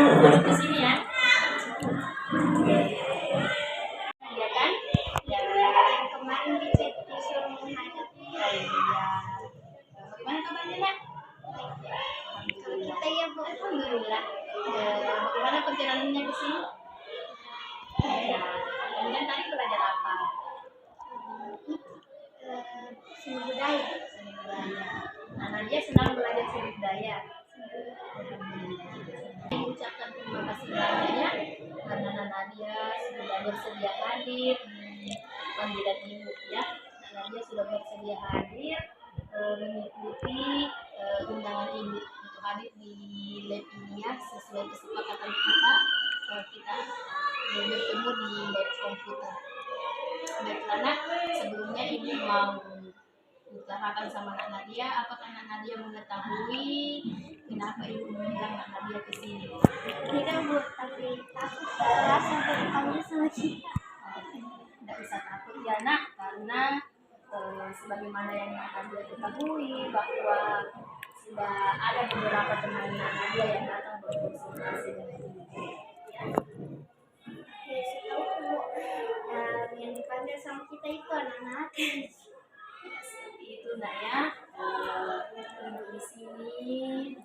Masuk ke sini ya. Iya kan? Ya, kemarin di chat disuruh menghadap. Iya. Bagaimana kabarnya, Nak? Kalau kita ya, Bu, alhamdulillah. Bagaimana perjalanannya ke sini? Ya. Kemudian tadi belajar apa? Seni budaya. Seni budaya. Nah, Nadia senang belajar seni budaya. Ucapkan terima kasih banyaknya karena Nadia sudah bersedia hadir di panggilan ibu ya. Nadia sudah bersedia hadir mengikuti undangan ibu untuk hadir di lab ini ya, sesuai kesepakatan kita. Kita bertemu di lab komputer. Baiklah, sebelumnya ibu mau utarakan sama Nak Nadia, apakah Nak Nadia mengetahui kenapa ibu mengundang Nak Nadia ke sini? Tidak, Bu, tapi takut kelas sampai dipanggil sama kita. Tidak usah takut ya, Nak, karena sebagaimana yang Nak Nadia ketahui bahwa sudah ada beberapa teman Nak Nadia yang datang berkonsultasi dengan ibu. Ya. Ya, setahu Bu, yang dipanggil sama kita itu anak-anak. Ya, seperti itu, Nak ya. Ibu di sini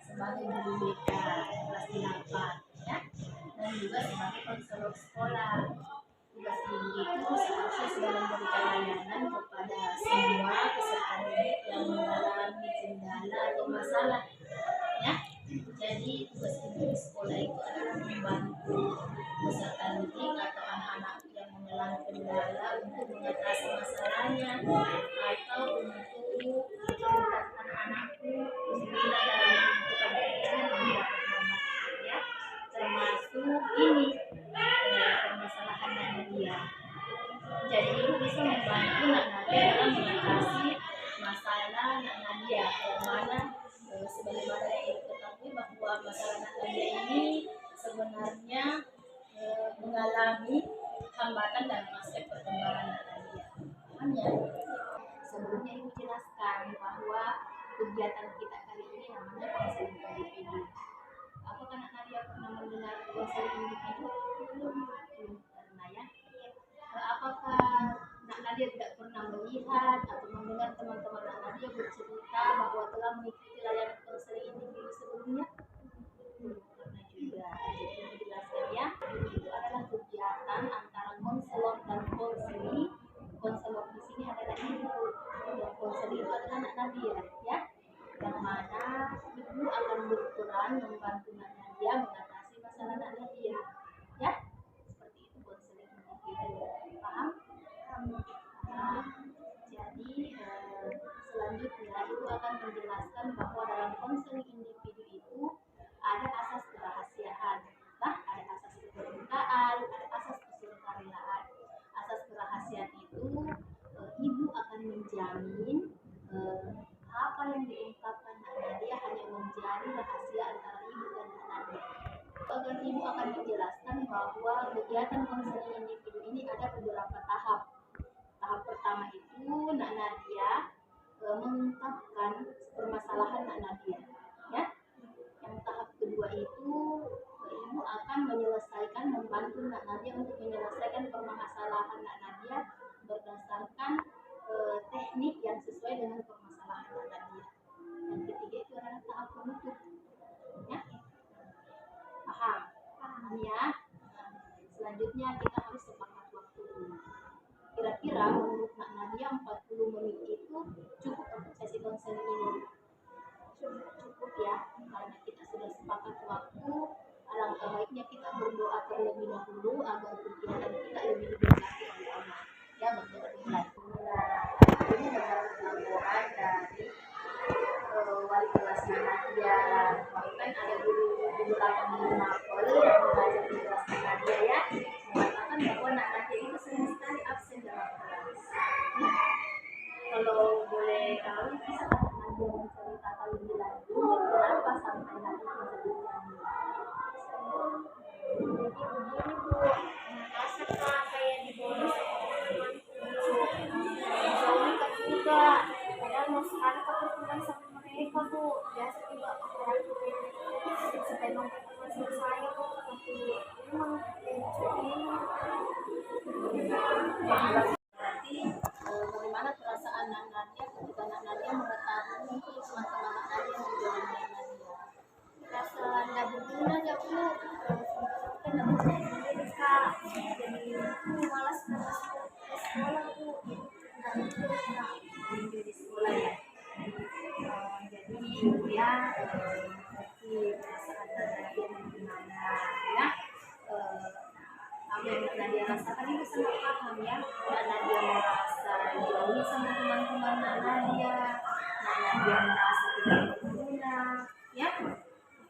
sebagai guru BK kelas 8 ya, dan juga sebagai konselor sekolah. Tugas ibu itu seharusnya sudah memberikan layanan kepada semua peserta didik yang mengalami kendala atau masalah ya. Jadi tugas ibu di sekolah itu adalah membantu peserta didik atau anak-anak yang mengalami kendala untuk mengatasi masalahnya atau untuk anak-anakku kesulitan dalam menentukan pilihan yang dapat bermanfaat ya, termasuk ini permasalahan Nak Nadia. Jadi ibu bisa membantu Nak Nadia dalam mengatasi masalah Nak Nadia, yang mana sebagaimana yang ibu ketahui bahwa masalah Nak Nadia ini sebenarnya mengalami hambatan dalam aspek perkembangan Nak Nadia. Paham ya? Sebelumnya ibu jelaskan bahwa kegiatan kita kali ini namanya konseling individu. Apakah Nak Nadia pernah mendengar konseling individu? Belum pernah ya. Apakah Nak Nadia tidak pernah melihat atau mendengar teman-teman Nak Nadia bercerita bahwa telah mengikuti layanan konseling individu sebelumnya? Belum pernah juga. Jadi ibu jelaskan ya, itu adalah kegiatan antara konselor dan konseli. Konselor di sini adalah ibu, dan konseli itu adalah Nak Nadia ya, yang mana ibu akan berperan membantu Nak Nadia mengatasi masalah Nak Nadia ya. Seperti itu konseling individu. Paham? Nah, jadi selanjutnya ibu akan menjelaskan bahwa dalam konseling individu itu ada asas kerahasiaan, ada asas keterbukaan, ada asas kesukarelaan. Asas kerahasiaan itu ibu akan menjamin apa yang diungkapkan Nak Nadia hanya menjadi rahasia antara ibu dan Nak Nadia. Ibu akan menjelaskan bahwa kegiatan konseling individu ini ada beberapa tahap. Tahap pertama itu Nak Nadia mengungkapkan permasalahan Nak Nadia ya. Yang tahap kedua itu ibu akan menyelesaikan, membantu Nak Nadia untuk menyelesaikan permasalahan Nak Nadia berdasarkan teknik yang sesuai dengan permasalahan Nak Nadia. Yang ketiga itu adalah tahap penutup ya. Paham ya. Selanjutnya kita harus sepakat waktu. Kira-kira menurut Nak Nadia 40 menit itu cukup untuk sesi konseling ini? Cukup ya, karena kita sudah sepakat waktu. Alangkah baiknya kita berdoa terlebih dahulu agar kegiatan kita lebih diberkati oleh Allah ya. Bagaimana? Ini mendapat laporan dari wali kelas Nadia. Bahkan ada beberapa guru mapel yang mengajar di kelas Nadia ya, mengatakan bahwa Nadia itu sering sekali absen dalam kelas. Kalau boleh tahu, bisa Nadia menceritakan lebih lanjut kenapa sampai Nadia menjadi jaminan? Jadi begini, Bu, merasa kayak dibodoh sama teman-teman kan juga. Padahal mau sekali ketemuan sama mereka, Bu. Biasa juga aku supaya memang teman selesai mimpi di sekolah ya. Jadi ya seperti perasaan Nadia gimana ya. Apa yang Nadia rasakan itu sangat paham ya. Nadia merasa jauh sama teman-teman Nadia. Nadia merasa tidak berguna ya.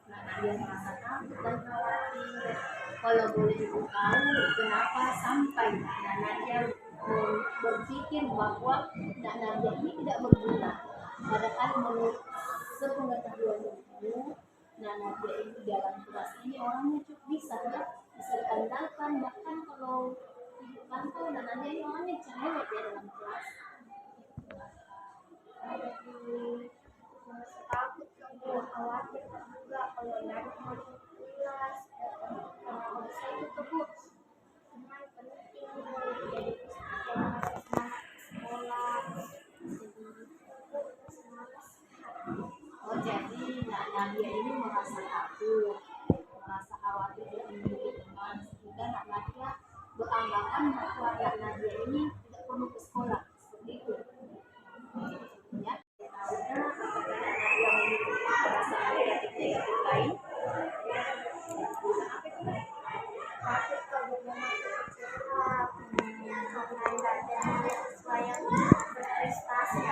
Nadia merasa takut dan khawatir. Kalau boleh ibu tahu kenapa sampai Nadia berpikir bahwa Nadia ini tidak berguna. Padahal menurut sepengetahuan ibu, Nadia ini dalam kelas ini orangnya cukup bisa ya, bisa dikandalkan. Bahkan kalau ibu pantau Nadia ini orangnya cerewet ya dalam kelas. Jadi merasa takut kalau khawatir juga kalau dari masuk kelas kalau saya itu Bu teman penting jadi kita masih semangat sekolah jadi semangat Oh jadi Nadia ini merasa takut, merasa khawatir tidak memiliki teman, sehingga Nadia beranggapan bahwa Nadia ini tidak perlu ke sekolah seperti itu. Ya, tahunya apakah Nadia memiliki perasaan negatif lain? takut kalau mau masuk sekolah karena nggak ada siswa yang berprestasi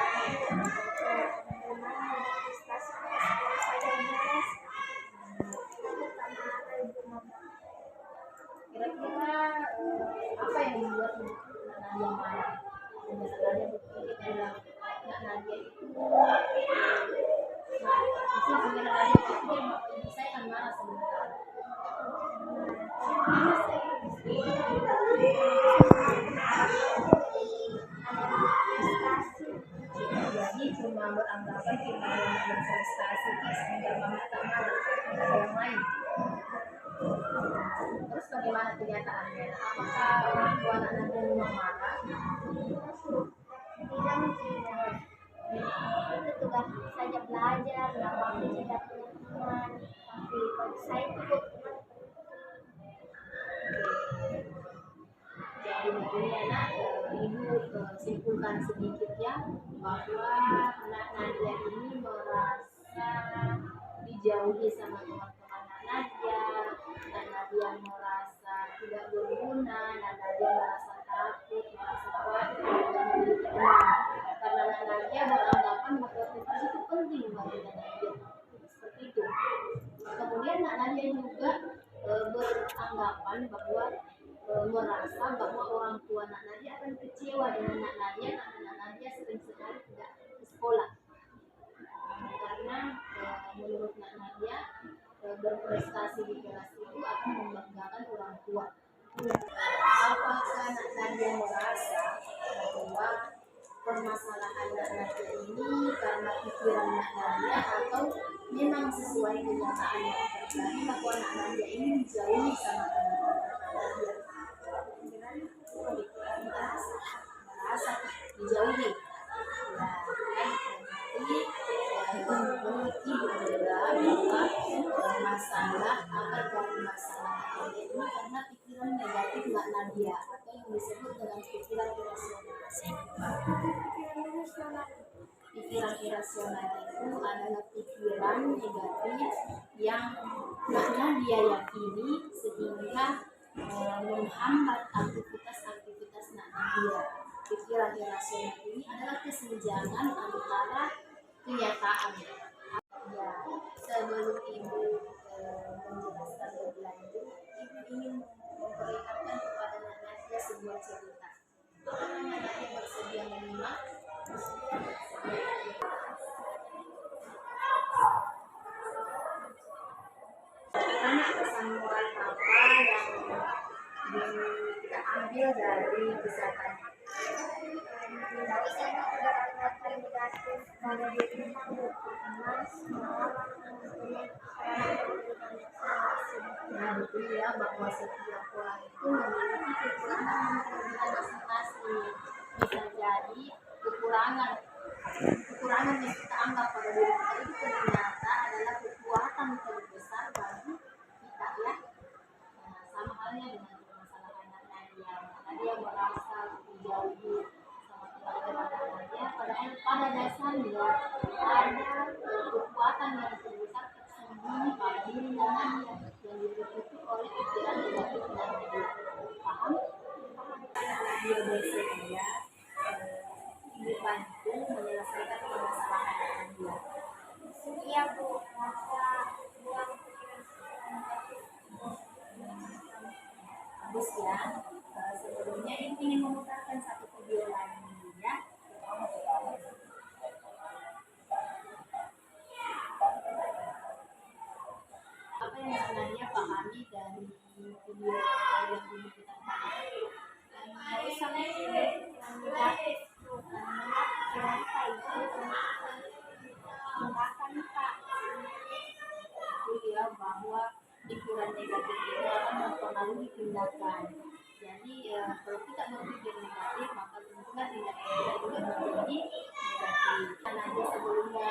memang berprestasi di sekolah saya beres takut karena ada ibu mama. Kira-kira apa yang membuat Nadia marah? Nadia berpikir adalah Nadia itu mungkin dengan Nadia berpikir bahwa ibu saya akan marah sebentar. Jadi cuma beranggapan kita yang berprestasi sehingga mama tak marah, tidak ada yang lain. Terus bagaimana kenyataannya? Apakah orang tua anak Nadia memang marah? Tidak, itu tugas saja belajar, nggak mau tidak punya teman. Tapi bagi saya itu buat teman. Jadi begini anak, ibu simpulkan sedikit ya bahwa anak Nadia ini merasa dijauhi sama teman-teman Nadia, dan Nadia merasa tidak berguna, dan Nadia merasa takut, merasa khawatir tidak memiliki teman. Karena Nadia beranggapan bahwa teman itu penting bagi Nadia, seperti itu. Kemudian Nadia juga beranggapan bahwa merasa bahwa orang tua Nadia akan kecewa dengan Nadia karena Nadia sering sekali tidak ke sekolah. Karena menurut Nadia berprestasi di kelas itu akan membanggakan orang tua. Apakah Nadia merasa bahwa permasalahan Nadia ini karena pikiran Nadia atau memang sesuai kenyataan yang terjadi bahwa Nadia ini dijauhi sama teman-teman Nadia? Merasa dijauhi. Nah, kan berarti ibu adalah bahwa masalah akar dari masalah Nadia ini karena pikiran negatif Mbak Nadia atau yang disebut dengan pikiran irasional. Pikiran irasional itu adalah pikiran negatif yang Mbak Nadia yakini sehingga menghambat aktivitas Nadia. Pikiran irasional ini adalah kesenjangan antara kenyataan. Ya, sebelum ibu menjelaskan lebih lanjut, ibu ingin memperlihatkan kepada Nadia sebuah cerita. Apakah Nadia bersedia menyimak? Anak pesan moral apa yang kita ambil dari kisah tadi? Dari sana juga ada negatif pada diri kamu, emas, malam, mempunyai kekurangan Nah, betul ya bahwa setiap orang itu memiliki kekurangan dan kelebihan masing-masing. Bisa jadi kekurangan yang kita anggap pada diri kita itu ternyata adalah kekuatan terbesar bagi kita ya. Nah, sama halnya dengan permasalahan Nadia. Nadia merasa dijauhi sama teman-teman pada dasarnya ada kekuatan yang terbesar tersembunyi pada diri Nadia yang dibentuk oleh pikiran negatif Nadia. Paham? Dia biasanya dibantu menyelesaikan permasalahan Nadia. Iya Bu, masa buang pikiran negatif. Bagus ya. Sebelumnya ingin memutarkan satu video lagi ya. Apa yang sebenarnya pahami dari video yang dulu kita bahas? Nggak usah mikirin yang negatif Bu, karena pikiran kita itu tindakan Pak. Itu ya, bahwa pikiran negatif itu akan mempengaruhi tindakan. Jadi kalau kita berpikir negatif, maka tentunya tindakan kita juga menjadi negatif. Karena dia sebelumnya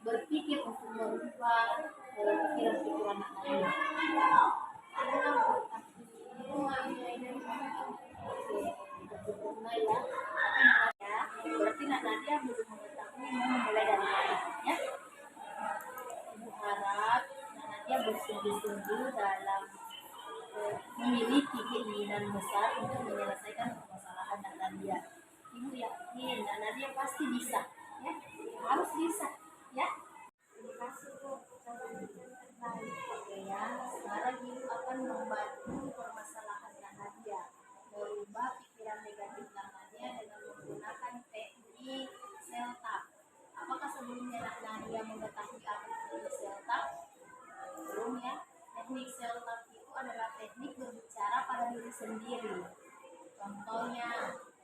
berpikir untuk merubah pikiran-pikiran lain. Ada Bu, tapi Sempurna ya. Berarti Nadia belum mengetahui mau memulai dari mana ya. Ibu harap Nadia bersungguh-sungguh dalam memiliki keinginan besar untuk menyelesaikan permasalahan Nadia. Ibu yakin Nadia pasti bisa ya, harus bisa ya. terima kasih Bu, jawaban yang terbaik. Oke ya, sekarang ibu akan membantu permasalahan Nadia, merubah pikiran negatif Nadia dengan menggunakan teknik seltap. Apakah sebelumnya Nadia mengetahui apa itu seltap? Belum ya. Teknik seltap itu adalah teknik berbicara pada diri sendiri. Contohnya,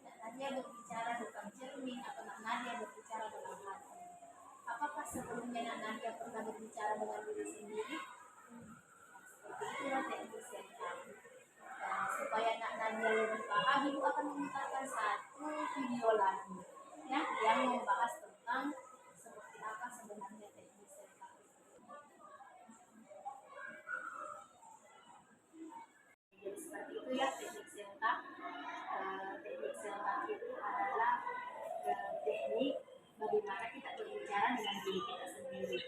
Nadia berbicara bukan cermin atau Nadia berbicara dalam hati. Apakah sebelumnya Nadia pernah berbicara dengan diri sendiri? Seperti itulah teknik seltap. Supaya Nadia lebih paham, ibu akan memutarkan satu video lagi ya, yang membahas tentang seperti apa sebenarnya teknik seltap. Jadi seperti itu ya teknik seltap. Teknik seltap itu adalah teknik bagaimana kita berbicara dengan diri kita sendiri.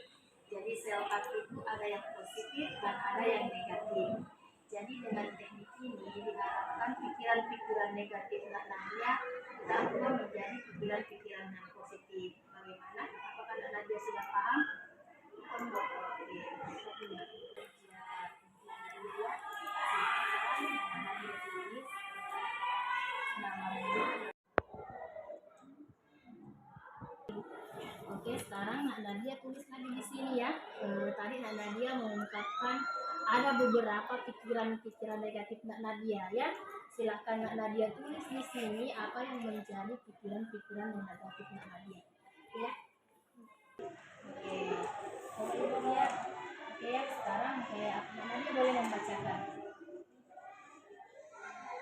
Jadi seltap itu ada yang positif dan ada yang negatif. Jadi dengan teknik ini diharapkan pikiran-pikiran negatif Nadia berubah menjadi pikiran-pikiran yang positif. Bagaimana? Apakah Nadia sudah paham? Oke, sekarang Nadia tulis lagi di sini ya. Tadi Nadia mengungkapkan ada beberapa pikiran-pikiran negatif Nadia ya. Silakan Nadia tulis di sini apa yang menjadi pikiran-pikiran negatif Nadia. Ya. Oke. Oke ya, sekarang Nadia boleh membacakan.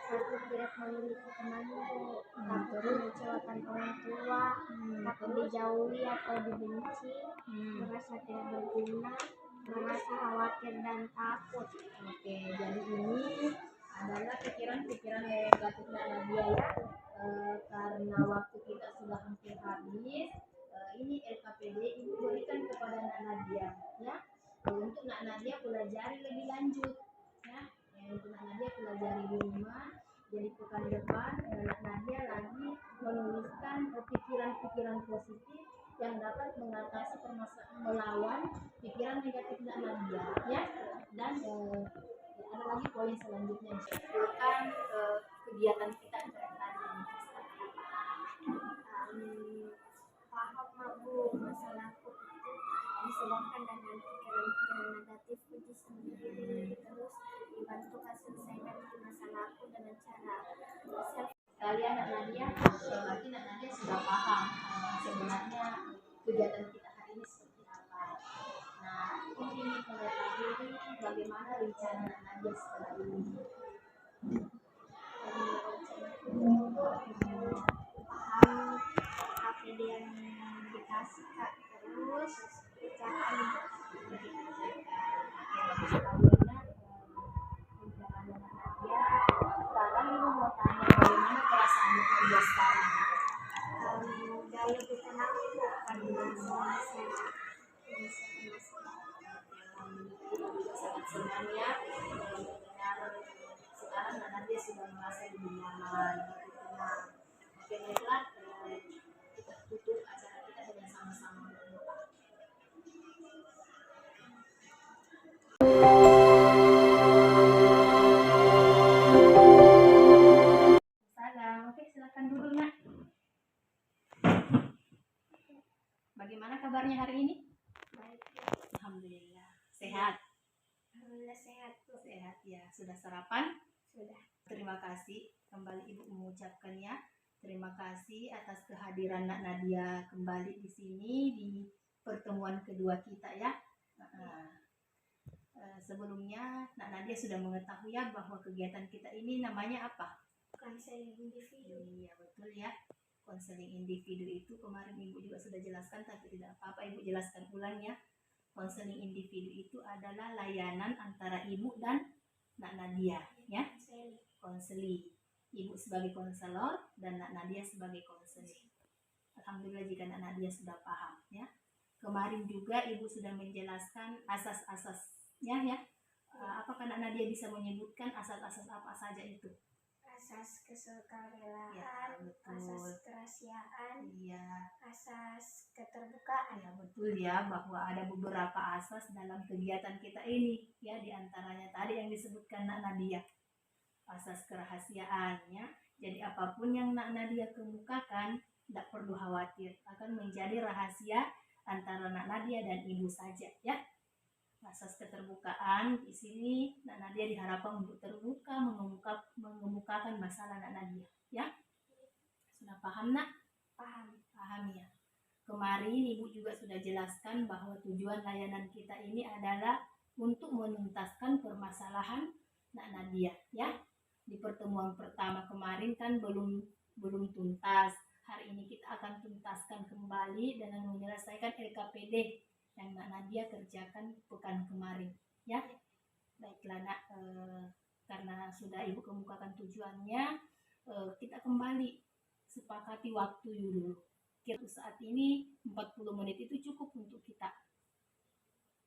Aku tidak memiliki teman Bu, takut mengecewakan orang tua, takut dijauhi atau dibenci, merasa tidak berguna, merasa khawatir dan takut. Oke, jadi ini adalah pikiran-pikiran negatif Nadia ya. Karena waktu kita sudah hampir habis, ini LKPD ibu berikan kepada Nadia ya. Untuk Nadia pelajari lebih lanjut ya. Untuk Nadia pelajari di rumah. Jadi pekan depan Nadia lagi menuliskan pikiran-pikiran positif yang dapat mengatasi permasalahan, melawan pikiran negatif Nadia ya. Dan ada lagi poin selanjutnya, bukan kegiatan kita hari ini. Paham Bu, masalahku itu disebabkan dengan pikiran-pikiran negatif itu sendiri. Terus dibantu selesaikan masalahku dengan cara self. Kalian Nadia, berarti Nadia sudah paham sebenarnya kegiatan kita hari ini seperti apa. Nah, aku ingin mengetahui bagaimana rencana Nadia setelah ini. Paham APD yang dikasih Kak, terus kerjaan Sekarang ibu mau tanya bagaimana perasaan Nadia sekarang? dalam lebih tenang Bu karena saya bisa masuk. Alhamdulillah, sangat senang ya mendengar sekarang anak dia sudah merasa lebih nyaman, lebih tenang. Oke, baiklah, kita tutup acara kita dengan sama-sama berdoa. Salam, oke silakan duduk nak. Bagaimana kabarnya hari ini? Baik, Alhamdulillah, sehat. alhamdulillah sehat Bu. Sehat ya. Sudah sarapan? Sudah. Terima kasih kembali Ibu mengucapkan ya. Terima kasih atas kehadiran Nak Nadia kembali di sini di pertemuan kedua kita ya. Sebelumnya Nak Nadia sudah mengetahui ya bahwa kegiatan kita ini namanya apa? Konseling individu. Iya betul ya. Konseling individu itu kemarin Ibu juga sudah jelaskan, tapi tidak apa-apa Ibu jelaskan ulang ya. Konseling individu itu adalah layanan antara Ibu dan Nak Nadia ya. Konseli. Ibu sebagai konselor dan Nak Nadia sebagai konseli. Alhamdulillah jika Nak Nadia sudah paham ya. Kemarin juga Ibu sudah menjelaskan asas-asasnya ya. Apakah Nak Nadia bisa menyebutkan asas-asas apa saja itu? Asas kesukarelaan, Ya, betul. asas kerahasiaan, Iya, asas keterbukaan. ya betul ya bahwa ada beberapa asas dalam kegiatan kita ini ya, diantaranya tadi yang disebutkan Nak Nadia, asas kerahasiaan ya. Jadi apapun yang Nak Nadia kemukakan tidak perlu khawatir, akan menjadi rahasia antara Nak Nadia dan Ibu saja ya. Asas keterbukaan di sini Nak Nadia diharapkan untuk terbuka mengemukakan masalah Nak Nadia ya. Sudah paham Nak? Paham. Paham ya. Kemarin Ibu juga sudah jelaskan bahwa tujuan layanan kita ini adalah untuk menuntaskan permasalahan Nak Nadia ya. Di pertemuan pertama kemarin kan belum tuntas. Hari ini kita akan tuntaskan kembali dengan menyelesaikan LKPD yang Nak Nadia kerjakan pekan kemarin ya. Baiklah Nak, karena sudah Ibu kemukakan tujuannya, kita kembali sepakati waktu dulu. Kira saat ini 40 menit itu cukup untuk kita.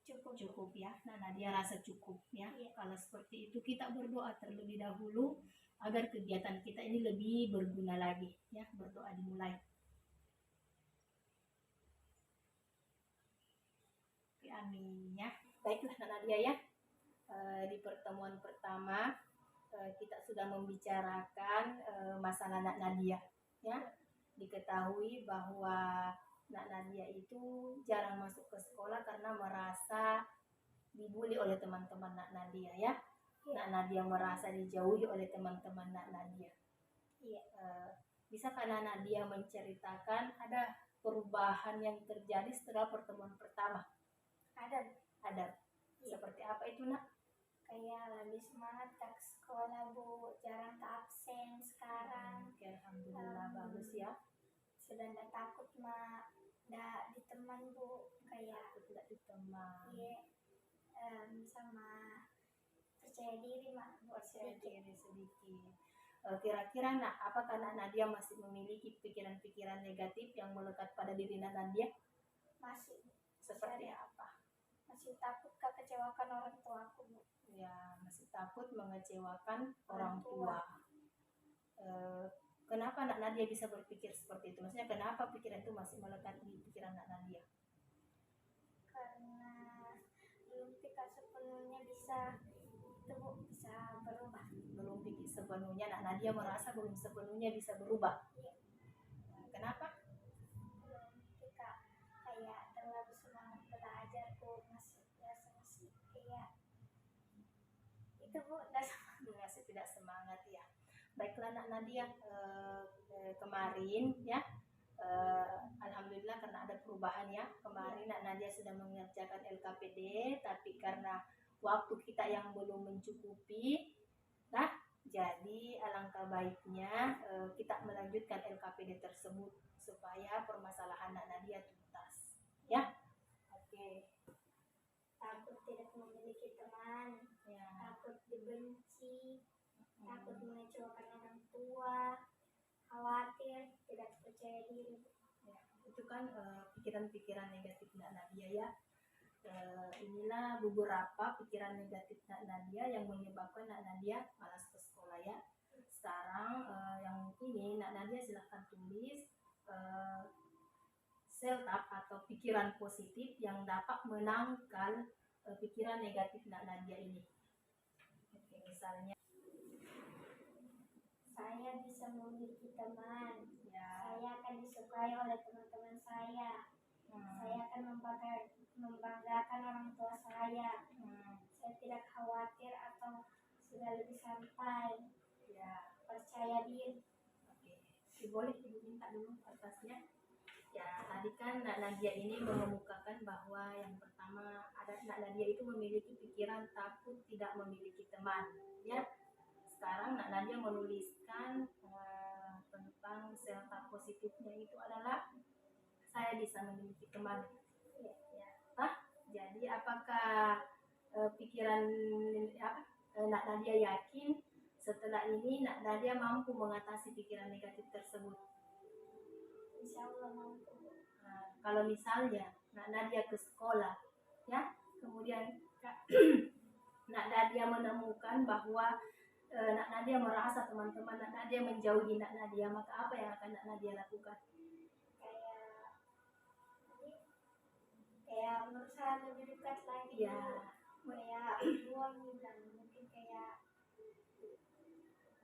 Cukup ya. Nah Nadia rasa cukup ya. Kalau seperti itu kita berdoa terlebih dahulu agar kegiatan kita ini lebih berguna lagi ya. Berdoa dimulai. Oke, amin ya. Baiklah Nak Nadia ya. Di pertemuan pertama kita sudah membicarakan masalah Nak Nadia ya. Diketahui bahwa Nak Nadia itu jarang masuk ke sekolah karena merasa dibully oleh teman-teman Nak Nadia ya. Nak Nadia merasa dijauhi oleh teman-teman Nak Nadia. Bisa Nak Nadia menceritakan ada perubahan yang terjadi setelah pertemuan pertama? Ada. Seperti apa itu Nak? Kayak lebih semangat ke sekolah Bu, jarang ke absen sekarang. Oke, alhamdulillah bagus ya. Sudah tidak takut tidak diteman Bu, kayak Tidak diteman. sama percaya diri Percaya diri sedikit. Kira-kira Nak, apakah Nak Nadia masih memiliki pikiran-pikiran negatif yang melekat pada diri Nak Nadia? Masih. Seperti apa? Masih takut kekecewakan orang tua aku Bu. Ya, masih takut mengecewakan orang tua. Kenapa Nak Nadia bisa berpikir seperti itu? Maksudnya kenapa pikiran itu masih melekat di pikiran Nak Nadia? Karena belum pikir sepenuhnya bisa berubah. Belum pikir sepenuhnya, Nak Nadia merasa belum sepenuhnya bisa berubah. Kenapa? Belum pikir kayak terlalu semangat belajar Bu, masih kayak itu Bu, masih tidak semangat ya. Baiklah Nak Nadia, kemarin ya, alhamdulillah karena ada perubahan ya. Kemarin Nak Nadia sudah mengerjakan LKPD, tapi karena waktu kita yang belum mencukupi, nah jadi alangkah baiknya kita melanjutkan LKPD tersebut supaya permasalahan Nak Nadia tuntas ya. Oke. Takut tidak memiliki teman Ya. Takut dibenci, takut mengecewakan orang tua, khawatir, tidak percaya diri. itu kan pikiran-pikiran negatif Nak Nadia ya. Inilah beberapa pikiran negatif Nak Nadia yang menyebabkan Nak Nadia malas ke sekolah ya. Sekarang yang ini Nak Nadia silahkan tulis self-talk atau pikiran positif yang dapat menangkal pikiran negatif Nak Nadia ini. Oke, misalnya Saya bisa memiliki teman. ya, Saya akan disukai oleh teman-teman saya. Saya akan membanggakan orang tua saya. Saya tidak khawatir atau sudah lebih santai. ya. Percaya diri. Oke, boleh Ibu minta dulu atasnya. Ya, tadi kan Nak Nadia ini mengemukakan bahwa yang pertama ada Nak Nadia itu memiliki pikiran takut tidak memiliki teman. Ya, sekarang Nak Nadia menuliskan tentang self-talk positifnya itu adalah saya bisa memiliki teman. Ya, jadi apakah pikiran Nak Nadia yakin setelah ini Nak Nadia mampu mengatasi pikiran negatif tersebut? Insya Allah mampu. Kalau misalnya Nak Nadia ke sekolah, ya, kemudian Nak Nadia menemukan bahwa Nak Nadia merasa teman-teman Nak Nadia menjauhi Nak Nadia, maka apa yang akan Nak Nadia lakukan? Kayak berusaha lebih dekat lagi. Ya, Kayak buang dan mungkin kayak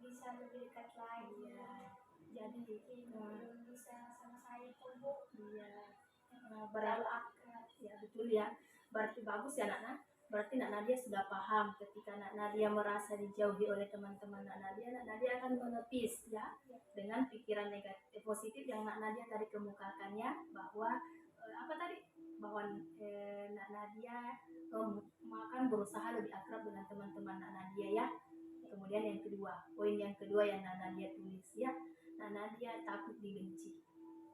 bisa lebih dekat lagi. jadi Belum bisa sama saya tuh Bu. iya, Terlalu berarti akrab. ya betul ya. Berarti bagus ya Nak. Berarti Nak Nadia sudah paham ketika Nak Nadia merasa dijauhi oleh teman-teman Nak Nadia akan menepis ya dengan pikiran negatif positif yang Nak Nadia tadi kemukakannya bahwa apa tadi? Bahwa Nak Nadia akan berusaha lebih akrab dengan teman-teman Nak Nadia ya. Kemudian yang kedua, poin yang kedua yang Nak Nadia tulis ya, Nak Nadia takut dibenci.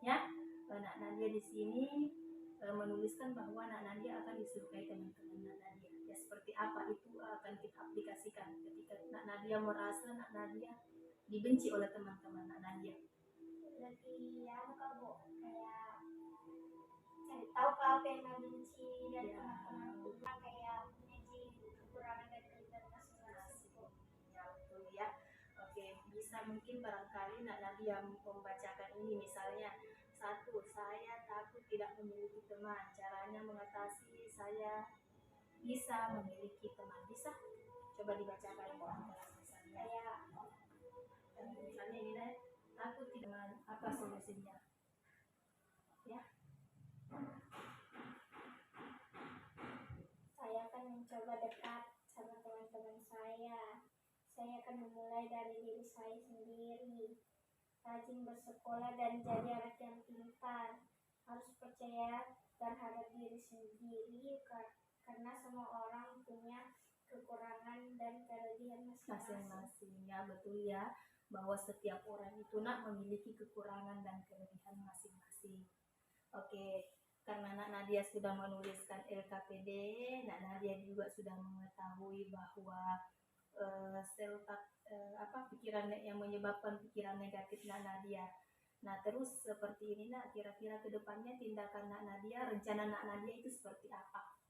Ya, Nak Nadia di sini menuliskan bahwa Nak Nadia akan disukai teman-teman Nak Nadia. Ya seperti apa itu akan kita aplikasikan ketika Nak Nadia merasa Nak Nadia dibenci oleh teman-teman Nak Nadia. Lebih Bu, kayak cari tahu apa yang Nabi benci dari teman-teman, kayak menyaji kekurangan dan kelebihan masing-masing. Ya betul ya. Oke, bisa mungkin barangkali Nak Nadia membacakan ini misalnya, 1. Saya takut tidak memiliki teman. Caranya mengatasi saya bisa memiliki teman. Bisa? Coba dibacakan misalnya. Misalnya ini deh, takut tidak, apa solusinya? Ya. Saya akan mencoba dekat sama teman-teman saya. Saya akan memulai dari diri saya sendiri. Rajin bersekolah dan jadi anak yang pintar. Harus percaya terhadap diri sendiri karena semua orang punya kekurangan dan kelebihan masing-masing. Ya betul ya, bahwa setiap orang itu Nak memiliki kekurangan dan kelebihan masing-masing. Oke, karena Nak Nadia sudah menuliskan LKPD, Nak Nadia juga sudah mengetahui bahwa pikiran yang menyebabkan pikiran negatif Nak Nadia. Nah terus seperti ini Nak, kira-kira kedepannya tindakan Nak Nadia, rencana Nak Nadia itu seperti apa?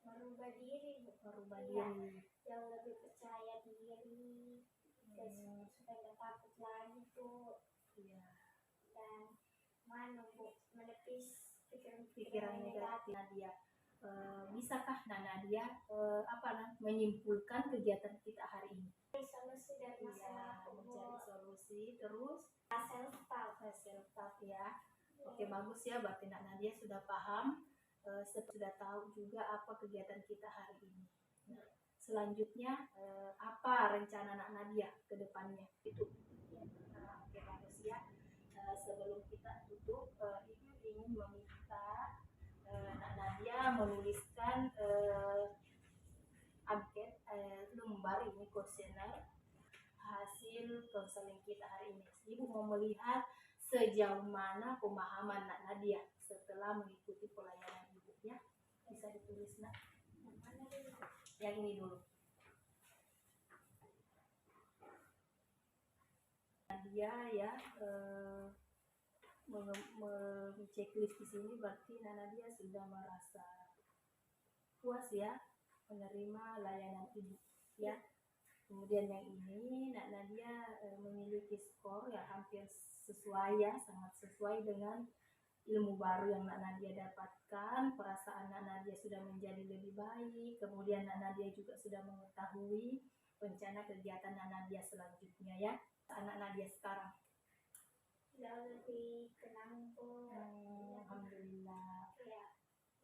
Merubah diri, Merubah diri. Yang lebih percaya diri, supaya nggak takut lagi tuh. Iya. Dan menepis pikiran negatif Nadia. Bisakah Nadia menyimpulkan kegiatan kita hari ini? Solusi dari masalah mencari solusi, terus self-talk ya. Oke, bagus ya, berarti Nadia sudah paham, sudah tahu juga apa kegiatan kita hari ini. Nah, selanjutnya apa rencana Nadia ke depannya? Itu. Oke, bagus ya. Sebelum kita tutup, Ibu ingin meminta Nadia menuliskan angket lembar ini kuesioner hasil konseling kita hari ini. Ibu mau melihat sejauh mana pemahaman Nadia setelah mengikuti pelayanan Ibu ya. Bisa ditulis Nak. Yang mana dulu? Yang ini dulu. Nadia ya checklist di sini berarti Nak Nadia sudah merasa puas ya menerima layanan ibu ya. Kemudian yang ini Nak Nadia memiliki skor ya hampir sesuai ya, sangat sesuai dengan ilmu baru yang Nak Nadia dapatkan. Perasaan Nak Nadia sudah menjadi lebih baik. Kemudian Nak Nadia juga sudah mengetahui rencana kegiatan Nak Nadia selanjutnya ya. Anak Nadia sekarang Sudah lebih tenang Bu. alhamdulillah, Ya,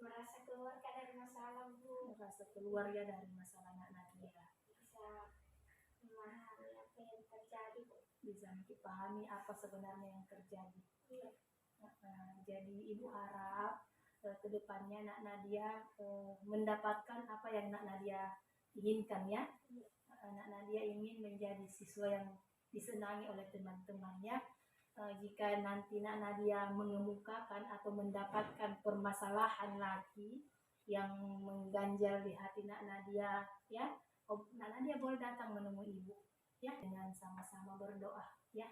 merasa keluar dari masalah Bu. merasa keluar ya dari masalah Nak Nadia, Bisa memahami apa yang terjadi Bu. bisa dipahami apa sebenarnya yang terjadi. Iya. Jadi ibu harap kedepannya Nak Nadia mendapatkan apa yang Nak Nadia inginkan ya. Nak Nadia ingin menjadi siswa yang disenangi oleh teman-temannya. Jika nanti Nak Nadia mengemukakan atau mendapatkan permasalahan lagi yang mengganjal di hati Nak Nadia ya, Nak Nadia boleh datang menemui ibu ya, dengan sama-sama berdoa ya.